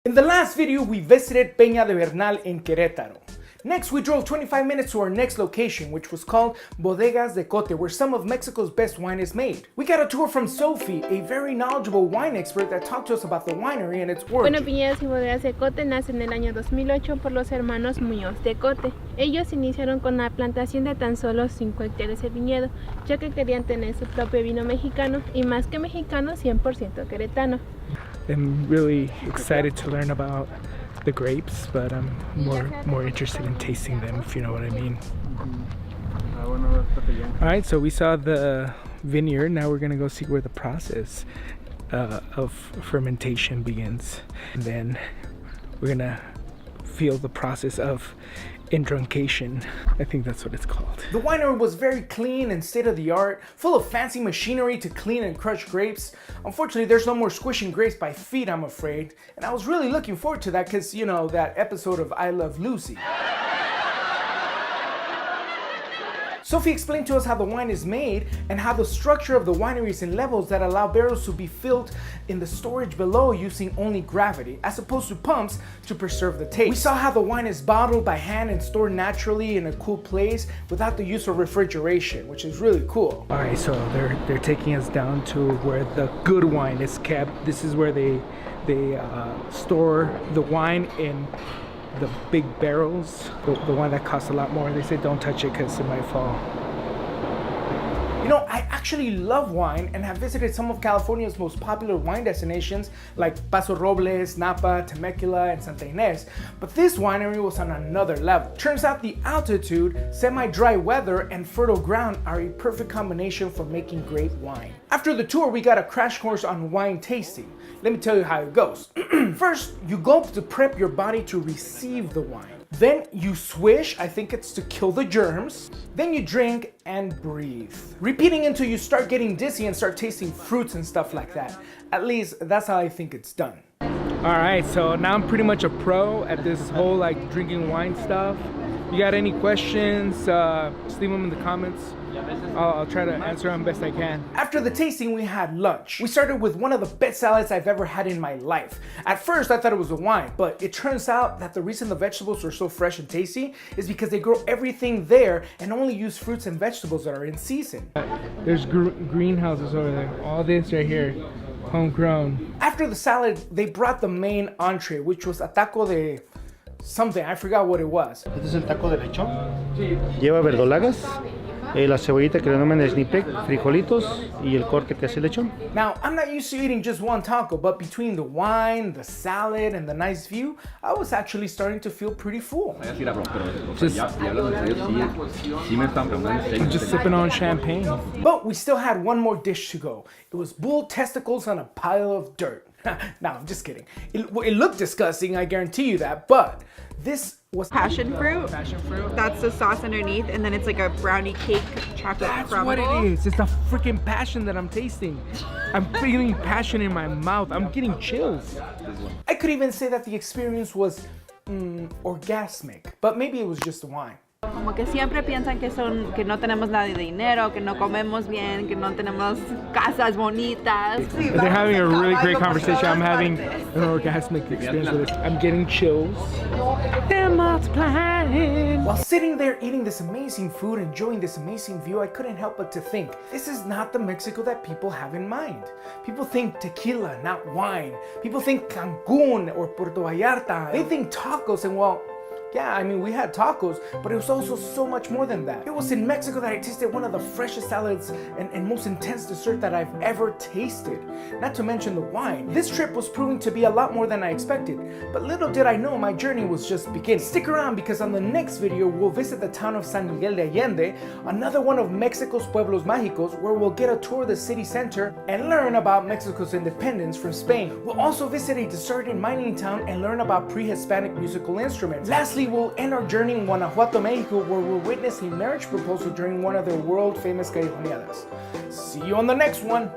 In the last video, we visited Peña de Bernal in Queretaro. Next, we drove 25 minutes to our next location, which was called Bodegas de Cote, where some of Mexico's best wine is made. We got a tour from Sophie, a very knowledgeable wine expert that talked to us about the winery and its origin. Bueno, Viñedos y Bodegas de Cote nace en el año 2008 por los hermanos Muñoz de Cote. Ellos iniciaron con la plantación de tan solo 5 hectáreas de viñedo, ya que querían tener su propio vino mexicano y más que mexicano, 100% queretano. I'm really excited to learn about the grapes, but I'm more interested in tasting them, if you know what I mean. Alright, so we saw the vineyard. Now we're gonna go see where the process of fermentation begins, and then we're gonna feel the process of indruncation. I think that's what it's called. The winery was very clean and state-of-the-art, full of fancy machinery to clean and crush grapes. Unfortunately, there's no more squishing grapes by feet, I'm afraid. And I was really looking forward to that because, you know, that episode of I Love Lucy. Sophie explained to us how the wine is made and how the structure of the winery is in levels that allow barrels to be filled in the storage below using only gravity, as opposed to pumps to preserve the taste. We saw how the wine is bottled by hand and stored naturally in a cool place without the use of refrigeration, which is really cool. All right, so they're taking us down to where the good wine is kept. This is where they store the wine in the big barrels, the one that costs a lot more. They say don't touch it because it might fall. You know, I actually love wine and have visited some of California's most popular wine destinations like Paso Robles, Napa, Temecula, and Santa Ynez, but this winery was on another level. Turns out the altitude, semi-dry weather, and fertile ground are a perfect combination for making great wine. After the tour, we got a crash course on wine tasting. Let me tell you how it goes. First, you gulp to prep your body to receive the wine. Then you swish, I think it's to kill the germs. Then you drink and breathe. Repeating until you start getting dizzy and start tasting fruits and stuff like that. At least that's how I think it's done. Alright, so now I'm pretty much a pro at this whole like drinking wine stuff. You got any questions, just leave them in the comments. I'll try to answer them best I can. After the tasting, we had lunch. We started with one of the best salads I've ever had in my life. At first, I thought it was a wine, but it turns out that the reason the vegetables are so fresh and tasty is because they grow everything there and only use fruits and vegetables that are in season. There's greenhouses over there. All this right here, homegrown. After the salad, they brought the main entree, which was a taco de something. I forgot what it was. Este es el taco de lechón. Lleva verdolagas, la cebollita que le llaman snipek, frijolitos y el corte que hace el lechón. Now, I'm not used to eating just one taco, but between the wine, the salad, and the nice view, I was actually starting to feel pretty full. Just sipping on champagne. But we still had one more dish to go. It was bull testicles on a pile of dirt. No, I'm just kidding. It looked disgusting, I guarantee you that, but this was passion fruit. Passion fruit. That's the sauce underneath, and then it's like a brownie cake chocolate crumble. That's what it is. It's the freaking passion that I'm tasting. I'm feeling passion in my mouth. I'm getting chills. I could even say that the experience was orgasmic, but maybe it was just the wine. Como que siempre piensan que no tenemos nada de dinero, que no comemos bien, que no tenemos casas bonitas. They're having a really great conversation. I'm having an orgasmic experience with it. I'm getting chills. They're multiplying. While sitting there eating this amazing food, enjoying this amazing view, I couldn't help but to think, this is not the Mexico that people have in mind. People think tequila, not wine. People think Cancun or Puerto Vallarta. They think tacos, and well, yeah, I mean, we had tacos, but it was also so much more than that. It was in Mexico that I tasted one of the freshest salads and most intense dessert that I've ever tasted. Not to mention the wine. This trip was proving to be a lot more than I expected, but little did I know my journey was just beginning. Stick around because on the next video, we'll visit the town of San Miguel de Allende, another one of Mexico's Pueblos Magicos, where we'll get a tour of the city center and learn about Mexico's independence from Spain. We'll also visit a deserted mining town and learn about pre-Hispanic musical instruments. Lastly, we'll end our journey in Guanajuato, Mexico, where we'll witness a marriage proposal during one of their world-famous callejoneadas. See you on the next one!